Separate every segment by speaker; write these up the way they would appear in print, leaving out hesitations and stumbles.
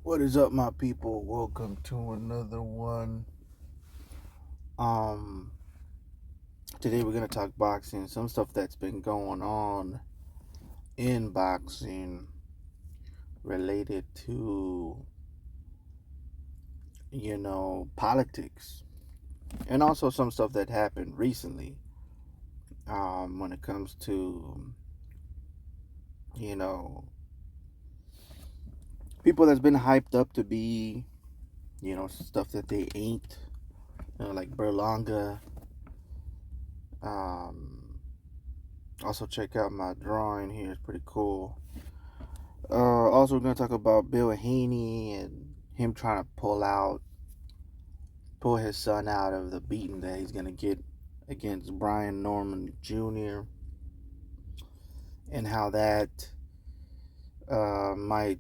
Speaker 1: What is up, my people? Welcome to another one. Um, Today we're gonna talk boxing. Some stuff that's been going on in boxing related to politics, and also some stuff that happened recently. When it comes to you know people that's been hyped up to be stuff that they ain't. Like Berlanga. Um, Also check out my drawing here. It's pretty cool. Also, we're gonna talk about Bill Haney and him trying to pull his son out of the beating that he's gonna get against Brian Norman Jr. and how that might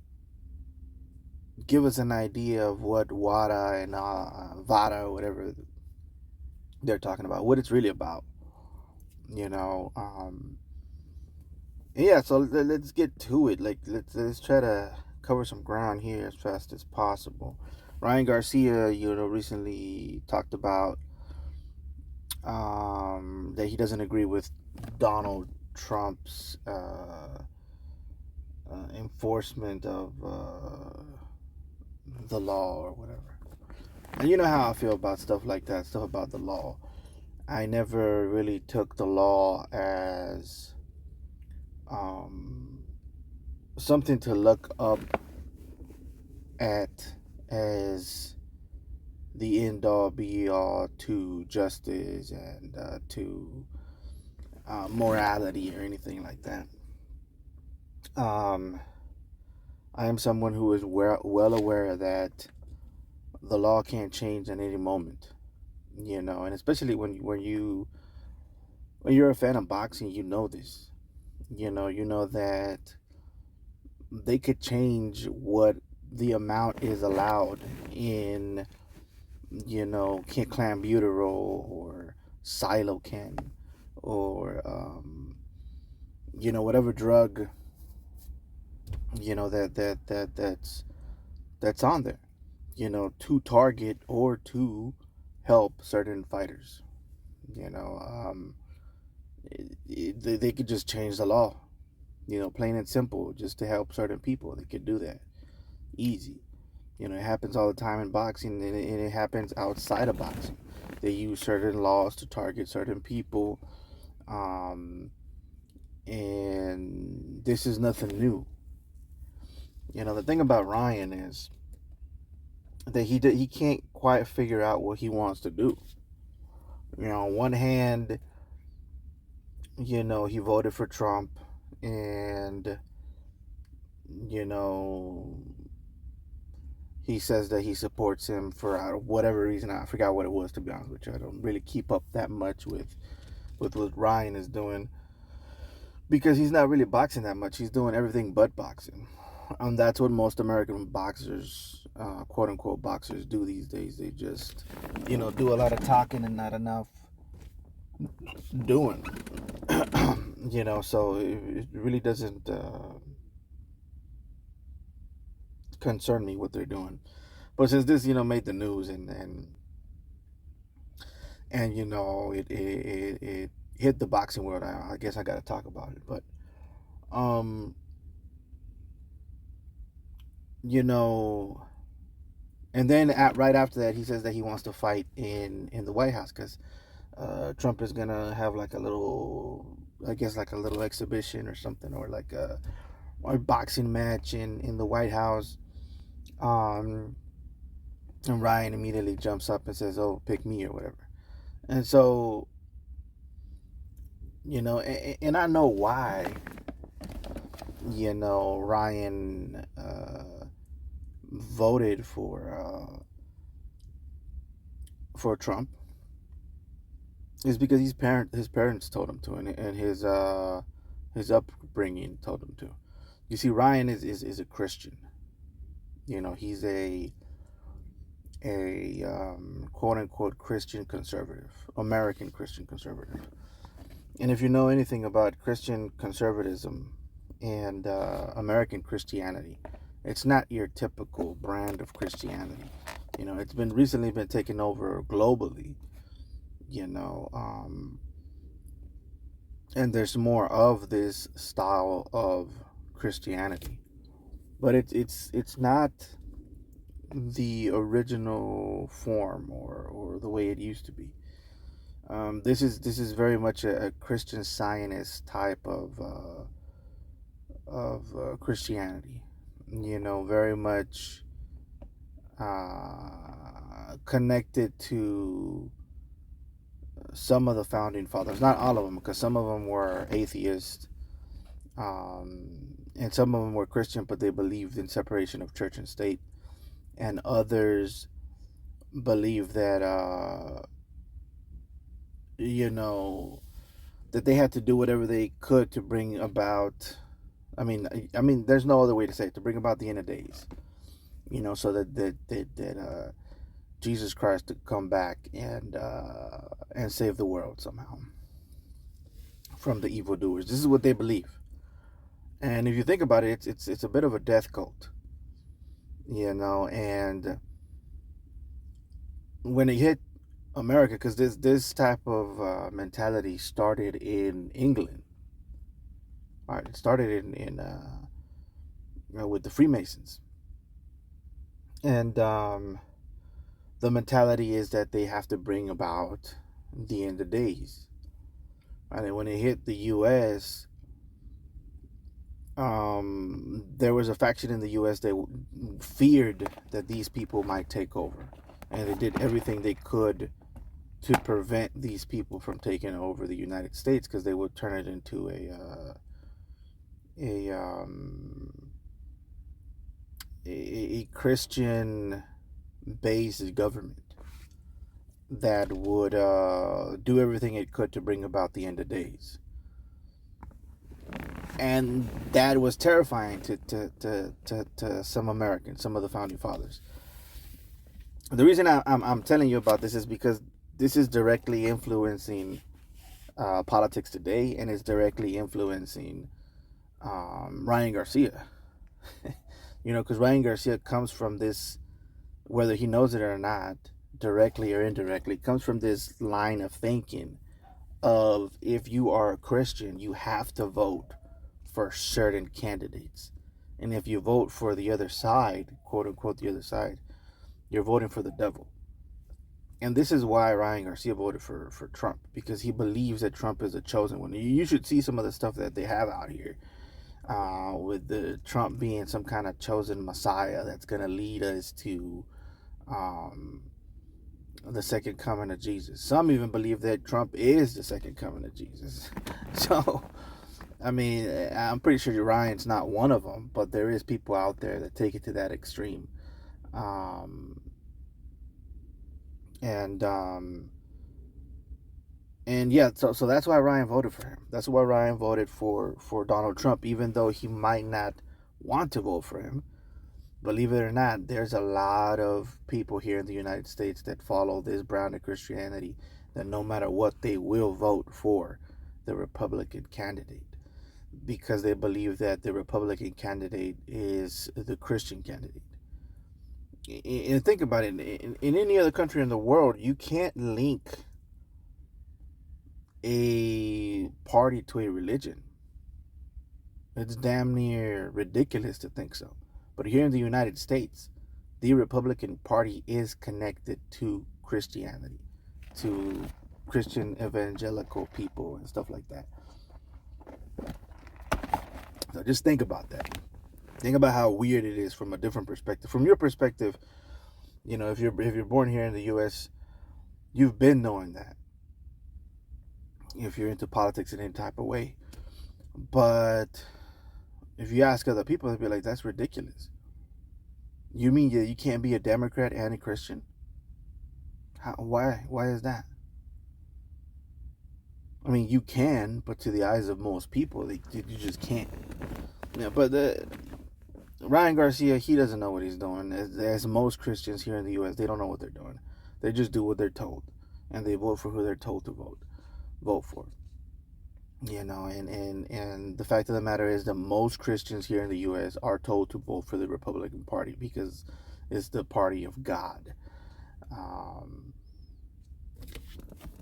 Speaker 1: give us an idea of what WADA and VADA, whatever they're talking about, what it's really about. You know, yeah. So let's get to it. Like let's try to cover some ground here as fast as possible. Ryan Garcia, recently talked about that he doesn't agree with Donald Trump's enforcement of the law or whatever. And you know how I feel about stuff like that, stuff about the law. I never really took the law as um, something to look up at as the end all be all to justice and to morality or anything like that. Um, I am someone who is well aware that the law can't change at any moment, and especially when you're a fan of boxing, you know this. You know that they could change what the amount is allowed in, clambuterol or silocan or whatever drug that's on there, to target or to help certain fighters. You know, they could just change the law, plain and simple, just to help certain people. They could do that easy. It happens all the time in boxing, and it happens outside of boxing. They use certain laws to target certain people, and this is nothing new. The thing about Ryan is that he can't quite figure out what he wants to do. On one hand, he voted for Trump, and you know he says that he supports him for whatever reason. I forgot what it was, to be honest with you. I don't really keep up that much with what Ryan is doing because he's not really boxing that much. He's doing everything but boxing. That's what most American boxers, quote unquote boxers, do these days. They just, do a lot of talking and not enough doing. So it really doesn't concern me what they're doing. But since this, made the news and it hit the boxing world, I guess I got to talk about it. But um, and then right after that, he says that he wants to fight in the White House because Trump is gonna have like a little, I guess, like a little exhibition or something, or like a boxing match in the White House. And Ryan immediately jumps up and says, "Oh, pick me," or whatever. And so, and I know why. Ryan voted for Trump is because his parents told him to, and his upbringing told him to. You see, Ryan is a Christian. He's a quote unquote Christian conservative, American Christian conservative. And if you know anything about Christian conservatism and American Christianity, It's not your typical brand of Christianity. It's been recently been taken over globally. You know, and there's more of this style of Christianity, but it's not the original form or the way it used to be. This is very much a Christian Zionist type of Christianity. Very much connected to some of the founding fathers. Not all of them, because some of them were atheists, and some of them were Christian, but they believed in separation of church and state. And others believed that you know that they had to do whatever they could to bring about. I mean, there's no other way to say it. To bring about the end of days. So that Jesus Christ to come back and save the world somehow from the evildoers. This is what they believe. And if you think about it, it's a bit of a death cult. And when it hit America, because this type of mentality started in England. All right, it started in with the Freemasons, and the mentality is that they have to bring about the end of days. And when it hit the U.S., there was a faction in the U.S. that feared that these people might take over, and they did everything they could to prevent these people from taking over the United States, because they would turn it into a Christian based government that would do everything it could to bring about the end of days. And that was terrifying to some Americans, some of the founding fathers. The reason I'm telling you about this is because this is directly influencing politics today, and it's directly influencing Ryan Garcia. Because Ryan Garcia comes from this, whether he knows it or not, directly or indirectly, comes from this line of thinking of, if you are a Christian, you have to vote for certain candidates. And if you vote for the other side, quote unquote, the other side, you're voting for the devil. And this is why Ryan Garcia voted for Trump, because he believes that Trump is a chosen one. You should see some of the stuff that they have out here, with the Trump being some kind of chosen Messiah that's going to lead us to the second coming of Jesus. Some even believe that Trump is the second coming of Jesus. So, I mean, I'm pretty sure Ryan's not one of them, but there is people out there that take it to that extreme. And yeah, so that's why Ryan voted for him. That's why Ryan voted for Donald Trump, even though he might not want to vote for him. Believe it or not, there's a lot of people here in the United States that follow this brand of Christianity, that no matter what, they will vote for the Republican candidate, because they believe that the Republican candidate is the Christian candidate. And think about it, in any other country in the world, you can't link a party to a religion. It's damn near ridiculous to think so. But here in the United States, the Republican Party is connected to Christianity, to Christian evangelical people and stuff like that. So just think about that. Think about how weird it is from a different perspective. From your perspective, if you're born here in the U.S., you've been knowing that. If you're into politics in any type of way, but if you ask other people, they'll be like, "That's ridiculous. You mean you can't be a Democrat and a Christian? Why is that?" I mean, you can, but to the eyes of most people, you just can't. Yeah, but Ryan Garcia, he doesn't know what he's doing. As most Christians here in the U.S., they don't know what they're doing. They just do what they're told, and they vote for who they're told to vote for. And the fact of the matter is that most Christians here in the U.S. are told to vote for the Republican Party because it's the party of God. Um,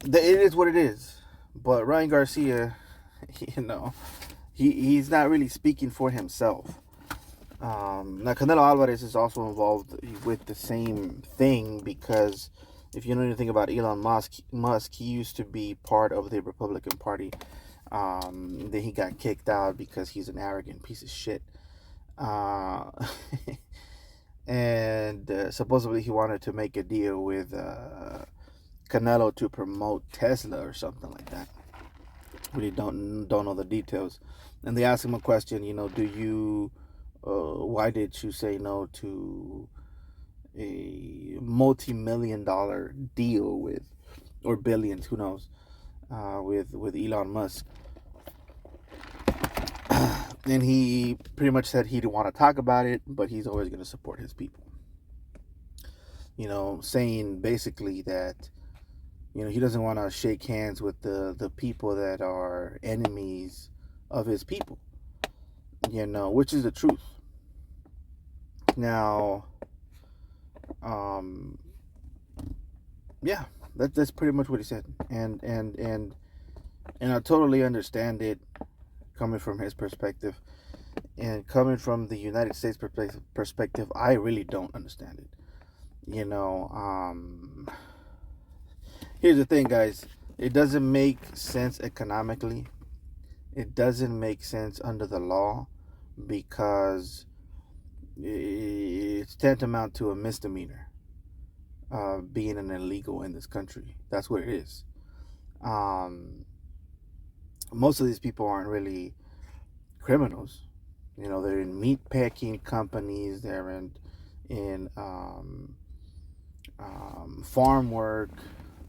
Speaker 1: it is what it is. But Ryan Garcia, you know, he's not really speaking for himself. Now Canelo Alvarez is also involved with the same thing because if you know anything about Elon Musk, he used to be part of the Republican Party. Then he got kicked out because he's an arrogant piece of shit. Uh, and supposedly he wanted to make a deal with Canelo to promote Tesla or something like that. Really don't know the details. And they asked him a question. Do you? Why did you say no to a multi-million-dollar deal with, or billions? Who knows? With Elon Musk. And he pretty much said he didn't want to talk about it, but he's always going to support his people. Saying basically that he doesn't want to shake hands with the people that are enemies of his people. Which is the truth. Now, yeah, that's pretty much what he said, and I totally understand it coming from his perspective, and coming from the United States perspective, I really don't understand it. Here's the thing, guys. It doesn't make sense economically. It doesn't make sense under the law because it's tantamount to a misdemeanor, being an illegal in this country. That's what it is. Most of these people aren't really criminals. They're in meat packing companies. They're in farm work.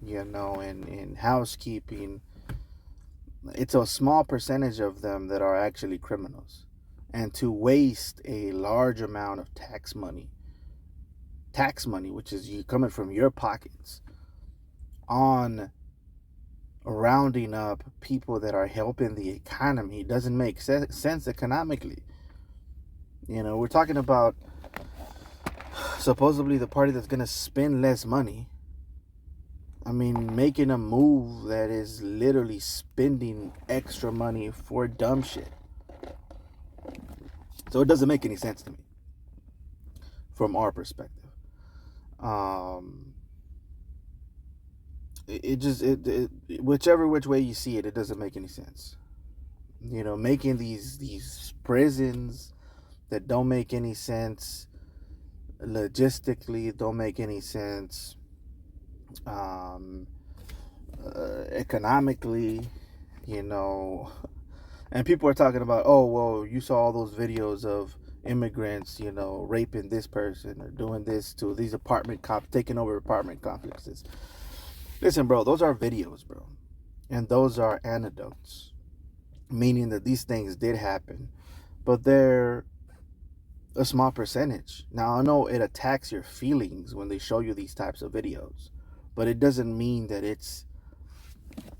Speaker 1: In housekeeping. It's a small percentage of them that are actually criminals. And to waste a large amount of tax money, which is you coming from your pockets, on rounding up people that are helping the economy, doesn't make sense economically. We're talking about supposedly the party that's going to spend less money. I mean, making a move that is literally spending extra money for dumb shit. So it doesn't make any sense to me from our perspective. Whichever which way you see it, it doesn't make any sense. Making these prisons that don't make any sense logistically, don't make any sense economically, and people are talking about, oh, well, you saw all those videos of immigrants, raping this person or doing this to these taking over apartment complexes. Listen, bro, those are videos, bro. And those are anecdotes, meaning that these things did happen, but they're a small percentage. Now, I know it attacks your feelings when they show you these types of videos, but it doesn't mean that it's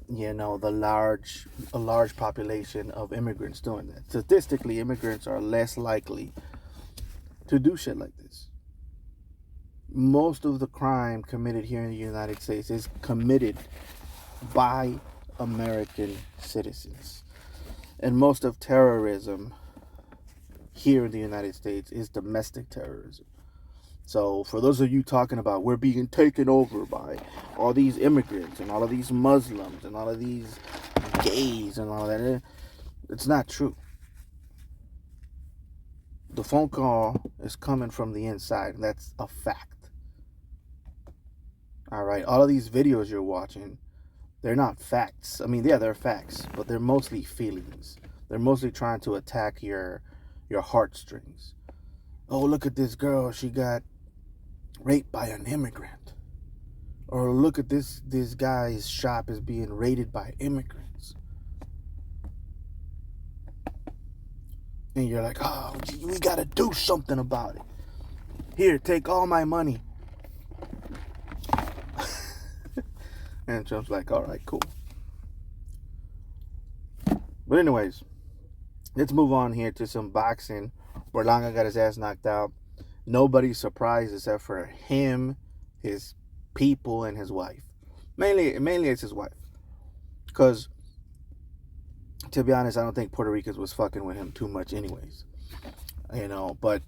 Speaker 1: a large population of immigrants doing that. Statistically, immigrants are less likely to do shit like this. Most of the crime committed here in the United States is committed by American citizens, and most of terrorism here in the United States is domestic terrorism. So for those of you talking about we're being taken over by all these immigrants and all of these Muslims and all of these gays and all that, it's not true. The phone call is coming from the inside, and that's a fact. All right, all of these videos you're watching, they're not facts. I mean, yeah, they're facts, but they're mostly feelings. They're mostly trying to attack your heartstrings. Oh, look at this girl, she got raped by an immigrant. Or look at this guy's shop is being raided by immigrants. And you're like, oh, we gotta do something about it. Here, take all my money. And Trump's like, all right, cool. But anyways, let's move on here to some boxing. Berlanga got his ass knocked out. Nobody's surprised except for him, his people, and his wife. Mainly it's his wife. Because, to be honest, I don't think Puerto Ricans was fucking with him too much anyways. But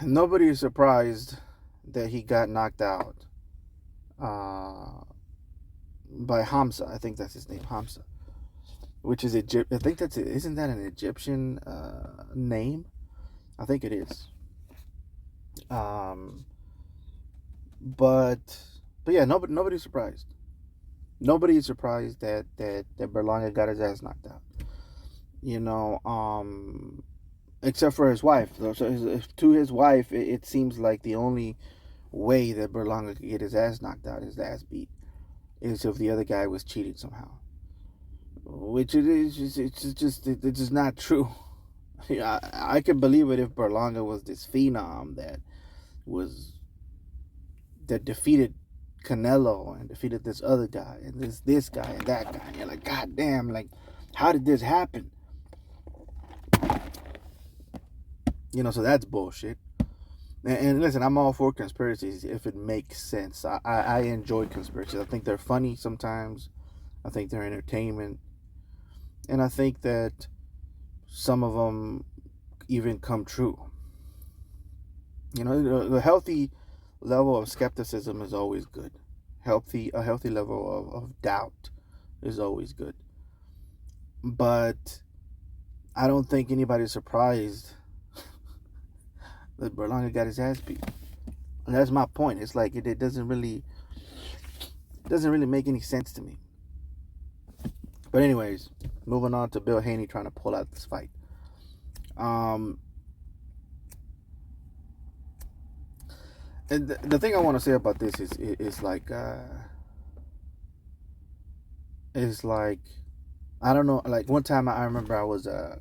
Speaker 1: nobody is surprised that he got knocked out by Hamza. I think that's his name, Hamza. Which is Egypt. I think that's it. Isn't that an Egyptian name? I think it is. Um, but yeah, nobody's surprised. Nobody is surprised that Berlanga got his ass knocked out. Except for his wife. So to his wife, it seems like the only way that Berlanga could get his ass knocked out, his ass beat, is if the other guy was cheating somehow. Which it's just not true. Yeah, I could believe it if Berlanga was this phenom that defeated Canelo and defeated this other guy and this guy and that guy. And you're like, God damn, like, how did this happen? So that's bullshit. And listen, I'm all for conspiracies if it makes sense. I enjoy conspiracies. I think they're funny sometimes. I think they're entertainment. And I think that some of them even come true. The healthy level of skepticism is always good. A healthy level of doubt is always good. But I don't think anybody's surprised that Berlanga got his ass beat. And that's my point. It's like it doesn't really make any sense to me. But anyways, moving on to Bill Haney trying to pull out this fight. And the thing I want to say about this is like I don't know. Like one time I remember I was at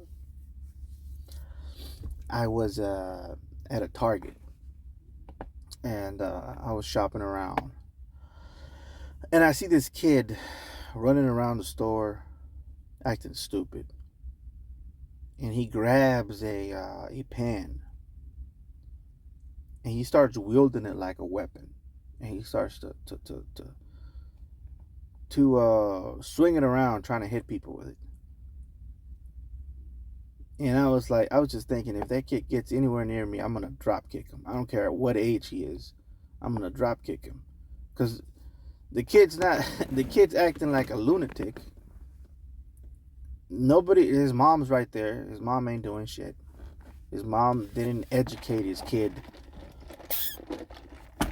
Speaker 1: a Target and I was shopping around and I see this kid running around the store acting stupid, and he grabs a pen and he starts wielding it like a weapon, and he starts to swing it around trying to hit people with it. And I was just thinking, if that kid gets anywhere near me, I'm gonna drop kick him. I don't care what age he is, I'm gonna drop kick him, because the kid's acting like a lunatic. His mom's right there. His mom ain't doing shit. His mom didn't educate his kid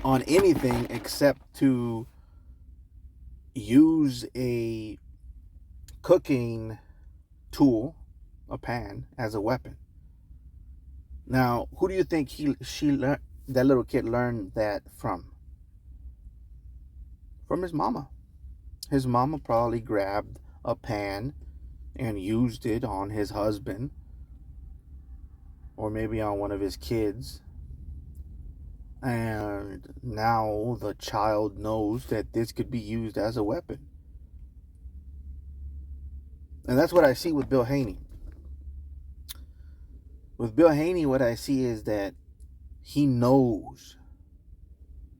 Speaker 1: on anything except to use a cooking tool, a pan, as a weapon. Now, who do you think that little kid learned that from? From his mama. His mama probably grabbed a pan and used it on his husband, or maybe on one of his kids. And now the child knows that this could be used as a weapon. And that's what I see with Bill Haney. With Bill Haney, what I see is that he knows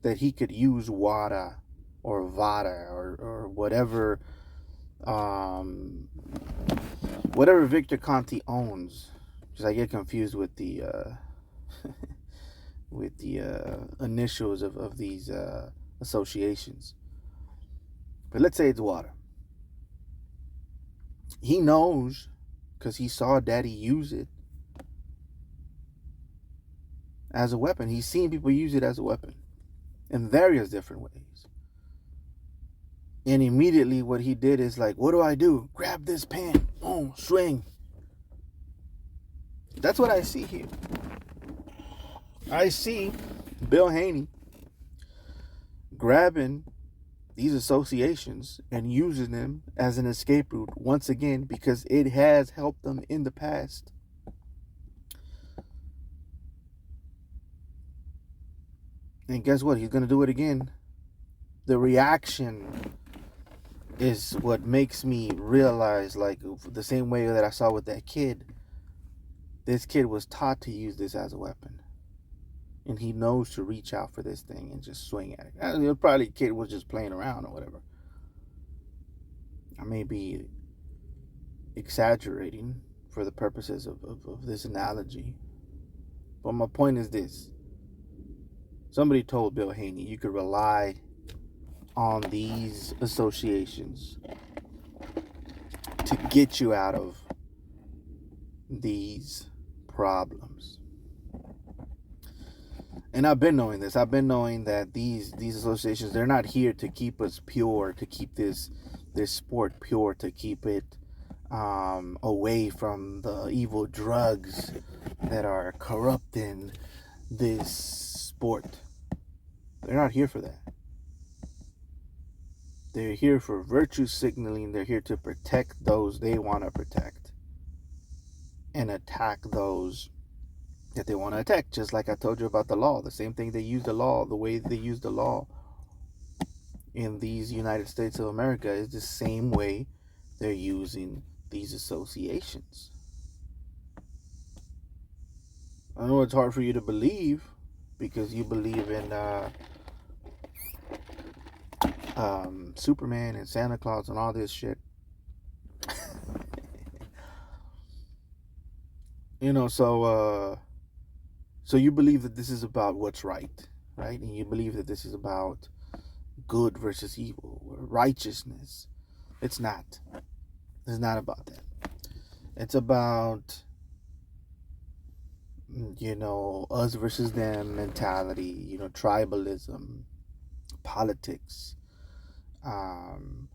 Speaker 1: that he could use WADA or VADA or whatever whatever Victor Conti owns. Because I get confused with the initials of these associations. But let's say it's WADA. He knows, because he saw Daddy use it as a weapon. He's seen people use it as a weapon in various different ways. And immediately what he did is like, what do I do? Grab this pan. Boom, swing. That's what I see here. I see Bill Haney grabbing these associations and using them as an escape route once again, because it has helped them in the past. And guess what? He's going to do it again. The reaction is what makes me realize, like, the same way that I saw with that kid. This kid was taught to use this as a weapon, and he knows to reach out for this thing and just swing at it. Probably the kid was just playing around or whatever. I may be exaggerating for the purposes of this analogy, but my point is this. Somebody told Bill Haney you could rely on these associations to get you out of these problems. And I've been knowing this. I've been knowing that these associations, they're not here to keep us pure, to keep this sport pure, to keep it away from the evil drugs that are corrupting this sport. They're not here for that. They're here for virtue signaling. They're here to protect those they want to protect and attack those that they want to attack. Just like I told you about the law. The same thing they use the law, the way they use the law in these United States of America is the same way they're using these associations. I know it's hard for you to believe because you believe in Superman and Santa Claus and all this shit. So you believe that this is about what's right? And you believe that this is about good versus evil, or righteousness. It's not. It's not about that. It's about, us versus them mentality, tribalism, politics, and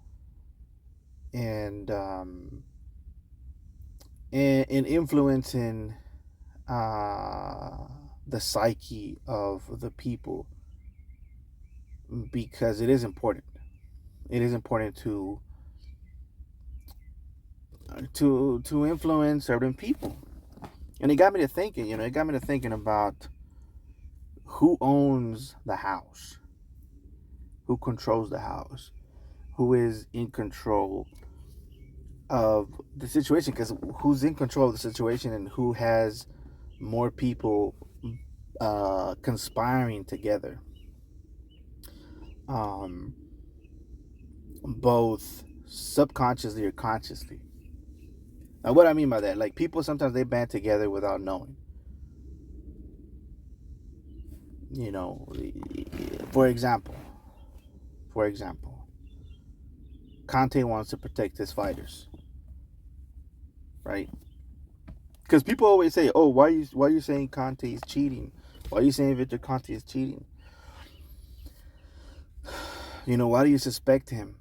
Speaker 1: influencing the psyche of the people, because it is important. It is important to influence certain people. And it got me to thinking about who owns the house, who controls the house, who is in control of the situation, because who's in control of the situation and who has more people conspiring together, both subconsciously or consciously. Now, what I mean by that, like, people sometimes they band together without knowing. For example, Conte wants to protect his fighters, right? Because people always say, "Oh, why are you saying Conte is cheating? Why are you saying Victor Conte is cheating? Why do you suspect him?"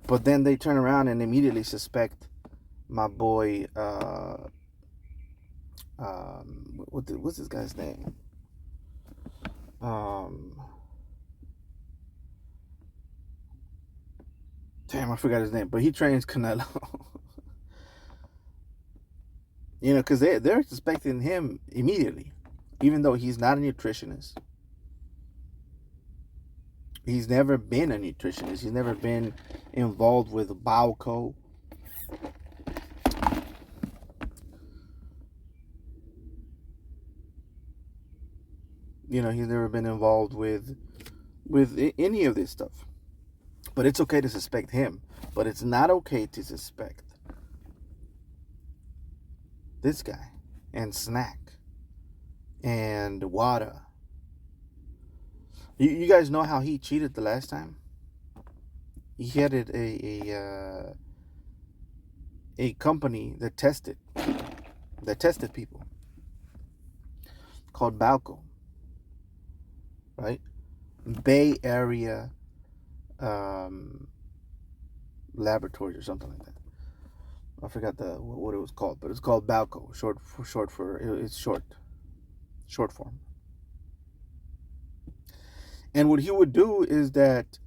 Speaker 1: But then they turn around and immediately suspect my boy. What's this guy's name? Damn, I forgot his name. But he trains Canelo. Because they're suspecting him immediately, even though he's not a nutritionist. He's never been a nutritionist. He's never been involved with Bauco. He's never been involved with any of this stuff. But it's okay to suspect him. But it's not okay to suspect this guy and Snack and Wada. You guys know how he cheated the last time? He had a company that tested people called Balco, right? Bay Area Laboratories or something like that. I forgot what it was called, but it's called Balco, short form. And what he would do is that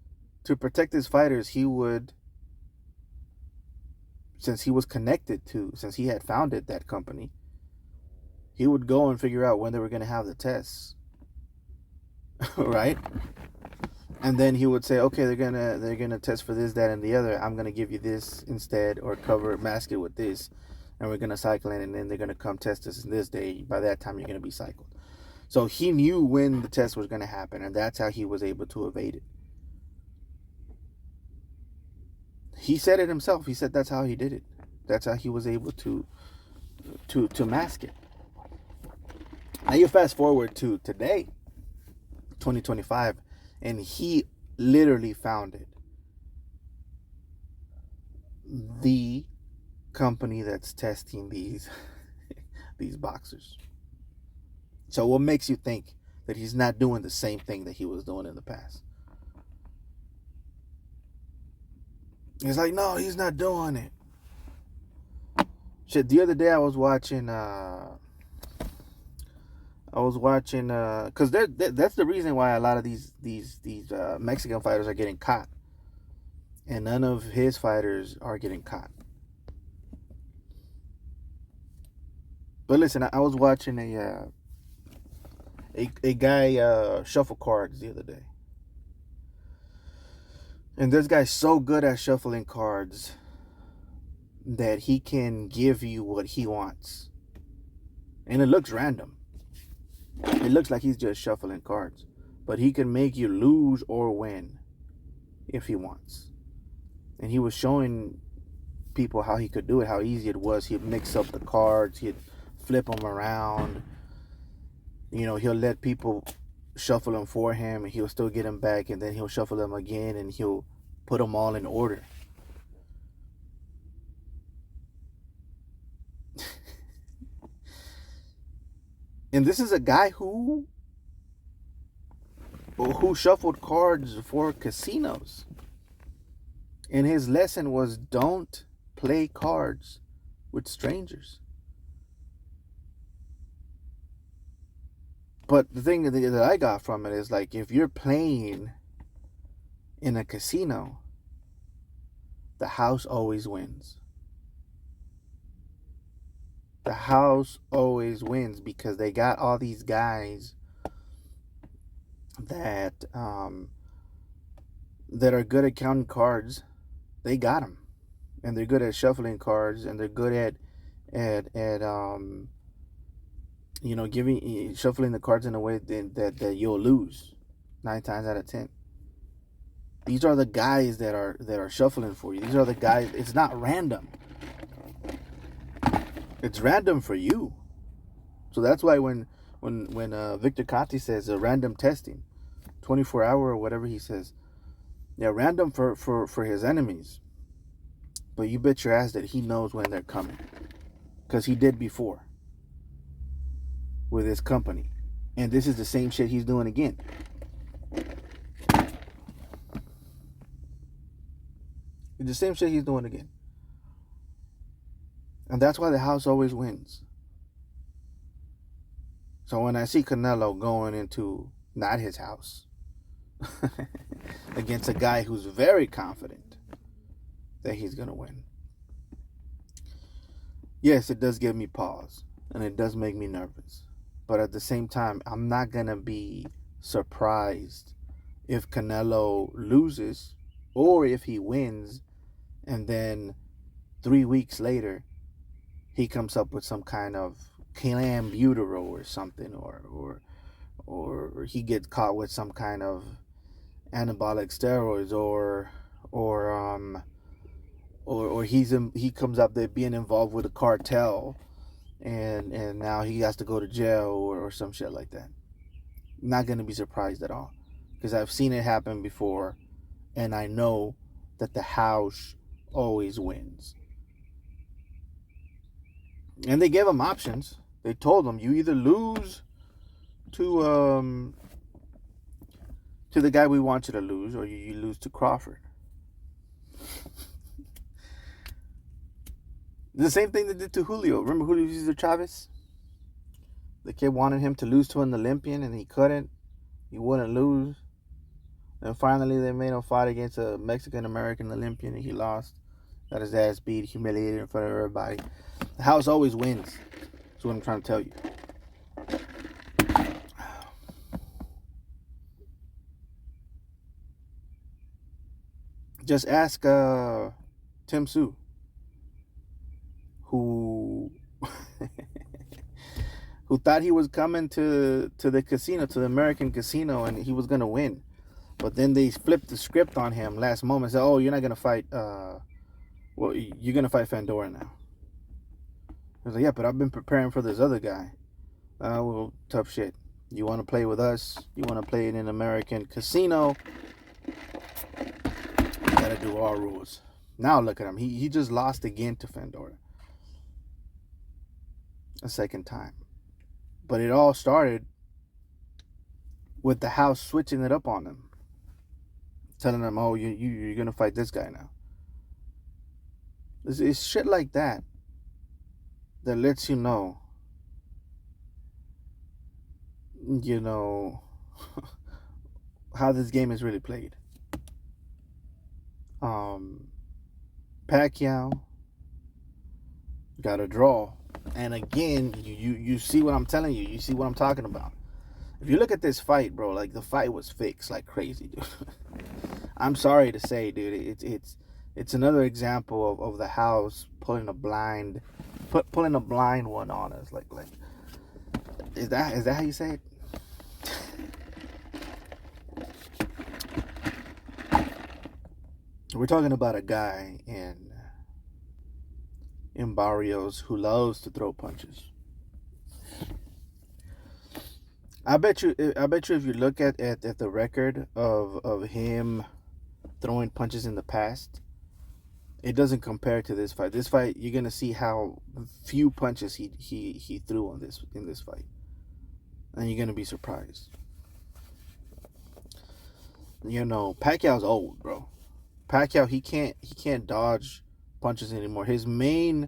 Speaker 1: to protect his fighters, he would, since he had founded that company, he would go and figure out when they were going to have the tests, right? And then he would say, okay, they're gonna test for this, that, and the other. I'm gonna give you this instead, or mask it with this, and we're gonna cycle in, and then they're gonna come test us this day. By that time, you're gonna be cycled. So he knew when the test was gonna happen, and that's how he was able to evade it. He said it himself. He said that's how he did it. That's how he was able to mask it. Now you fast forward to today, 2025, and he literally founded the company that's testing these these boxers. So what makes you think that he's not doing the same thing that he was doing in the past? It's like, no, he's not doing it. Shit, the other day I was watching because that's the reason why a lot of these Mexican fighters are getting caught, and none of his fighters are getting caught. But listen, I was watching a guy shuffle cards the other day, and this guy's so good at shuffling cards that he can give you what he wants, and it looks random. It looks like he's just shuffling cards, but he can make you lose or win if he wants. And he was showing people how he could do it, how easy it was. He'd mix up the cards, he'd flip them around. You know, he'll let people shuffle them for him, and he'll still get them back, and then he'll shuffle them again, and he'll put them all in order. And this is a guy who shuffled cards for casinos. And his lesson was, don't play cards with strangers. But the thing that I got from it is, like, if you're playing in a casino, the house always wins. The house always wins because they got all these guys that that are good at counting cards. They got them, and they're good at shuffling cards, and they're good at shuffling the cards in a way that you'll lose 9 times out of 10. These are the guys that are shuffling for you. These are the guys. It's not random. It's random for you. So that's why when Victor Conti says random testing, 24-hour or whatever he says, yeah, random for his enemies. But you bet your ass that he knows when they're coming, because he did before with his company, and this is the same shit he's doing again. It's the same shit he's doing again. And that's why the house always wins. So when I see Canelo going into not his house against a guy who's very confident that he's going to win, yes, it does give me pause, and it does make me nervous. But at the same time, I'm not going to be surprised if Canelo loses, or if he wins and then 3 weeks later he comes up with some kind of clenbuterol or something, or he gets caught with some kind of anabolic steroids, or he comes up there being involved with a cartel, and now he has to go to jail, or some shit like that. I'm not gonna be surprised at all, because I've seen it happen before, and I know that the house always wins. And they gave him options. They told him, you either lose to the guy we want you to lose, or you lose to Crawford. The same thing they did to Julio. Remember Julio Cesar Chavez? They kept wanting him to lose to an Olympian, and he couldn't. He wouldn't lose. And finally, they made him fight against a Mexican-American Olympian, and he lost. Got his ass beat, humiliated in front of everybody. The house always wins. That's what I'm trying to tell you. Just ask Tim Su, who who thought he was coming to the casino, to the American casino, and he was gonna win. But then they flipped the script on him last moment. Said, "Oh, you're not gonna fight. Well, you're gonna fight Fandora now." He was like, "Yeah, but I've been preparing for this other guy." Well, tough shit. You want to play with us? You want to play in an American casino? You gotta do our rules. Now look at him. He just lost again to Fandora. A second time. But it all started with the house switching it up on him. Telling him, "Oh, you're gonna fight this guy now." It's shit like that that lets you know how this game is really played. Pacquiao got a draw, and again, you see what I'm telling you. You see what I'm talking about. If you look at this fight, bro, like the fight was fixed like crazy, dude. I'm sorry to say, dude, it's another example of the house pulling a blind one on us. Like is that how you say it? We're talking about a guy in Barrios who loves to throw punches. I bet you if you look at the record of him throwing punches in the past, it doesn't compare to this fight. This fight, you're gonna see how few punches he threw in this fight, and you're gonna be surprised. Pacquiao's old, bro. Pacquiao, he can't dodge punches anymore. His main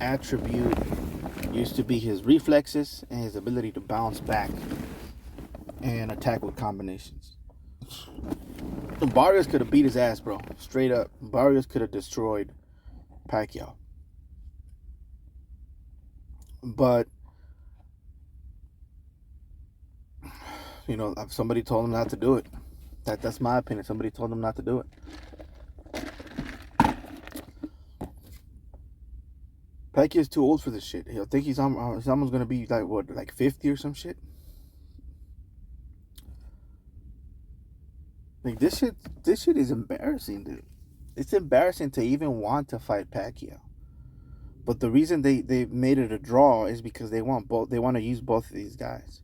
Speaker 1: attribute used to be his reflexes and his ability to bounce back and attack with combinations. Barrios could have beat his ass, bro. Straight up. Barrios could have destroyed Pacquiao. But somebody told him not to do it. That's my opinion. Somebody told him not to do it. Pacquiao's too old for this shit. I think he's almost gonna be like 50 or some shit. Like this shit is embarrassing, dude. It's embarrassing to even want to fight Pacquiao. But the reason they made it a draw is because they want to use both of these guys.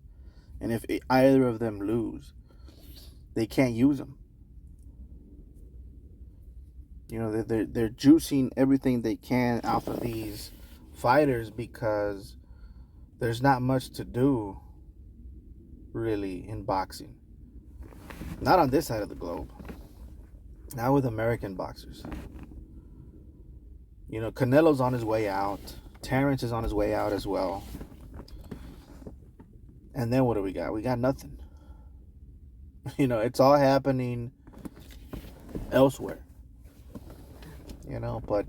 Speaker 1: And if either of them lose, they can't use them. They're juicing everything they can off of these fighters because there's not much to do really in boxing. Not on this side of the globe. Not with American boxers. Canelo's on his way out. Terrence is on his way out as well. And then what do we got? We got nothing. It's all happening elsewhere. But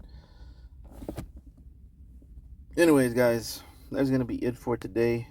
Speaker 1: anyways, guys, that's going to be it for today.